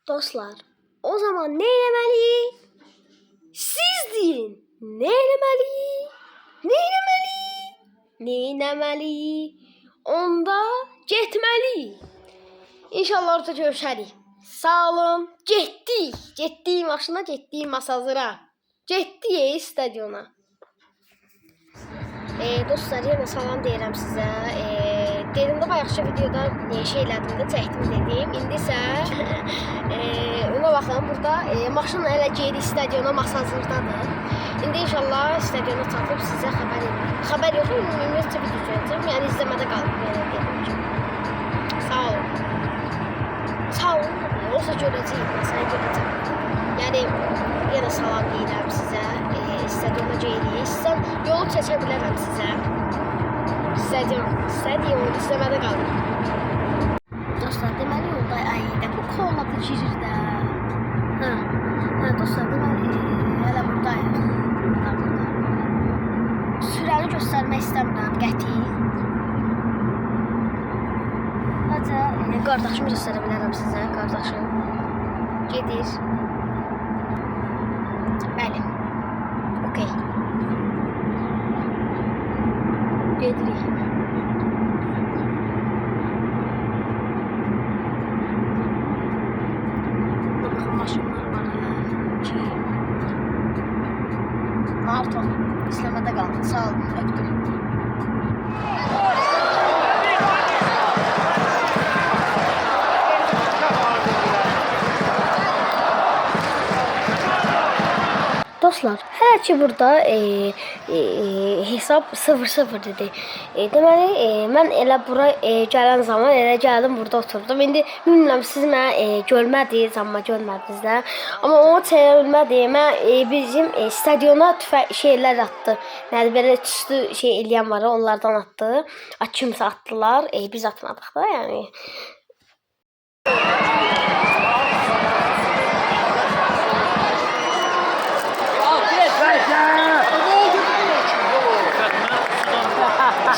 Dostlar, o zaman ne eləməli? Siz deyin. Ne eləməli? Ne eləməli? Ne eləməli? Onda getməli. İnşallah orada görüşərik. Sağ olun. Getdik. Getdik maşına, getdik masazıra. Getdik stadiona. Dostlar, yenə salam deyirəm sizə. Dedim də bayaqçı videoda şey elədim də, çəkdim dedim. İndi isə ona baxın, burada maşın hələ geri stadiona masazırdadır. İndi inşallah stadiona çatıb sizə xəbər edəcəm. Xəbər yox, ümumiyyətlə video çəkəcəm. Yəni izləmədə qalıb belə dedim ki. Sağ olun. Sağ olun. Olsa görəcəyim, məsələn görəcəm. Yəni yenə salam deyirəm sizə. Stadiona gedirik. Sizdən yolu çəkə bilərəm sizə. Stadion izləmədə qalın. Dostlar, deməli yolda ayda bu kolla da girir də. Dostlar, deməli hələ buradayıq. Sürəni göstərmək istəmirəm qəti. Haca qardaşımı göstərə bilərəm sizə. Qardaşım gedir. Bəli. Okey. Gedirik. Bakın maşınlar var hələ. Maraton. İzləmədə qalın. Sağ olun. Öpdüm. Dostlar, hələ ki burada hesab 0-0 dedi. Deməli, mən elə bura gələn zaman elə gəldim, burada oturdum. İndi bilmirəm, siz mənə görmədiniz, amma görmədiniz də. Amma onu çəkə bilmədim. Mən bizim stadiona şeylər atdı. Yəni belə tüstü şey eləyən var, onlardan atdı. Kimsə atdılar, biz atmadıq da, yəni.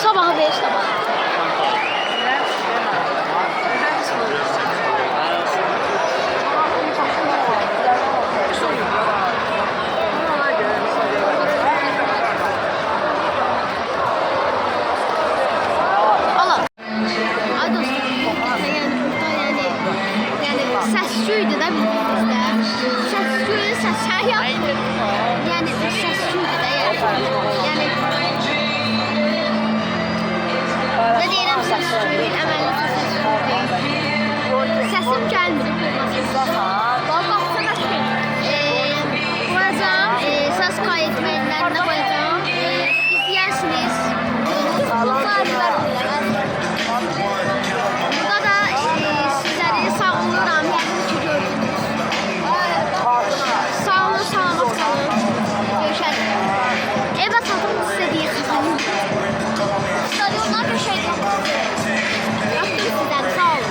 Sabah ver, sabah. Səs-küydü də bizdə. Səs-küyü səs-kəy yapdı. Yəni səs-küydü də yəni. Ne deyirəm səs-küyü, əməlli səs-küyü. Səsim gəlmir. Qoyacağım, səs kayıt menülərinə qoyacağım. İzləyərsiniz. Burada da sizləri sağlıram, yəqin ki gördünüz. Sağ olun, salamat qalın. Görüşərik. Evə çatım istədiyi xəbərim. Stadionlar bir şeydir. Öpdüm sizdən, sağ olun.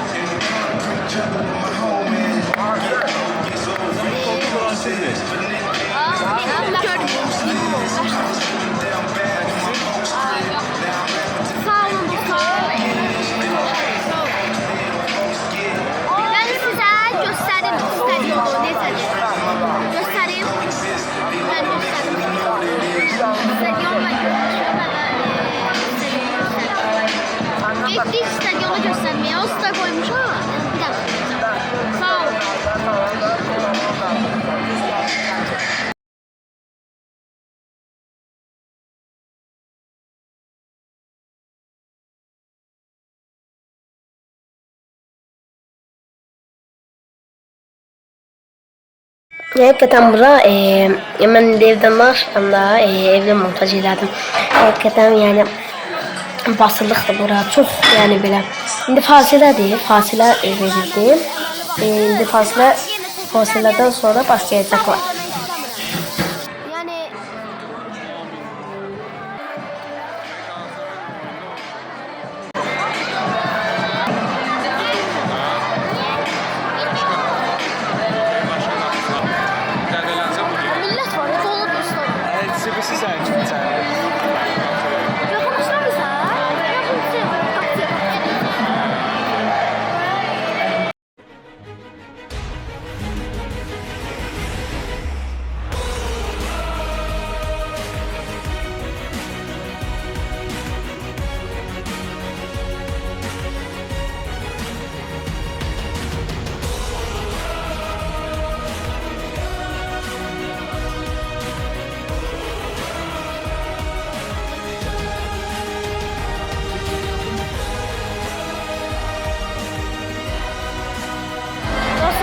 Getdik stadionu göstərməyə, o da qoymuş ha. Bir dəqiqə. Sağ ol. Həqiqətən bura, mən evdən danışıram da, evdə montaj elədim. Həqiqətən, yəni, basılıqdır bura, çox, yəni belə. İndi fasilədir, fasilə verildi. İndi fasilədən sonra başlayacaqlar.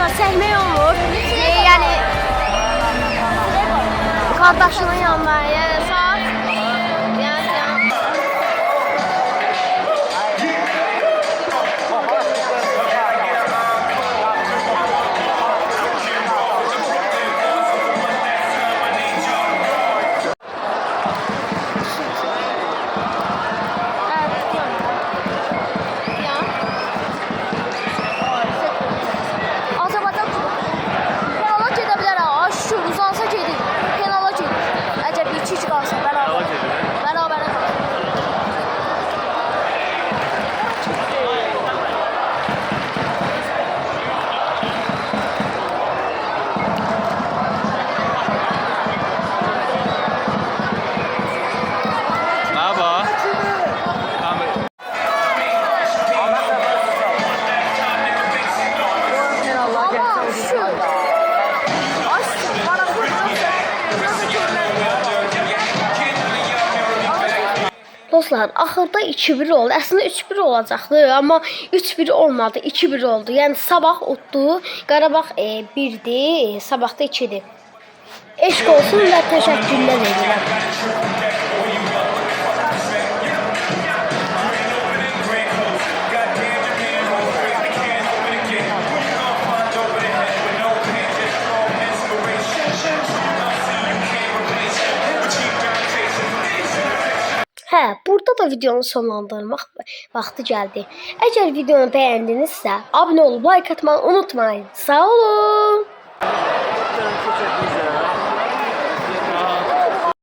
dostlar, çəkmək olmur. Yəni qardaşının yanına saat. Dostlar, axırda 2-1 oldu. Əslində 3-1 olacaqdı, amma 3-1 olmadı, 2-1 oldu. Yəni Sabah uddu, Qarabağ 1-dir, Sabah da 2-dir. Eşq olsun və təşəkkürlər edirəm. Burada da videonu sonlandırmaq vaxtı gəldi. Əgər videonu bəyəndinizsə, abunə olub like atmayı unutmayın. Sağ olun.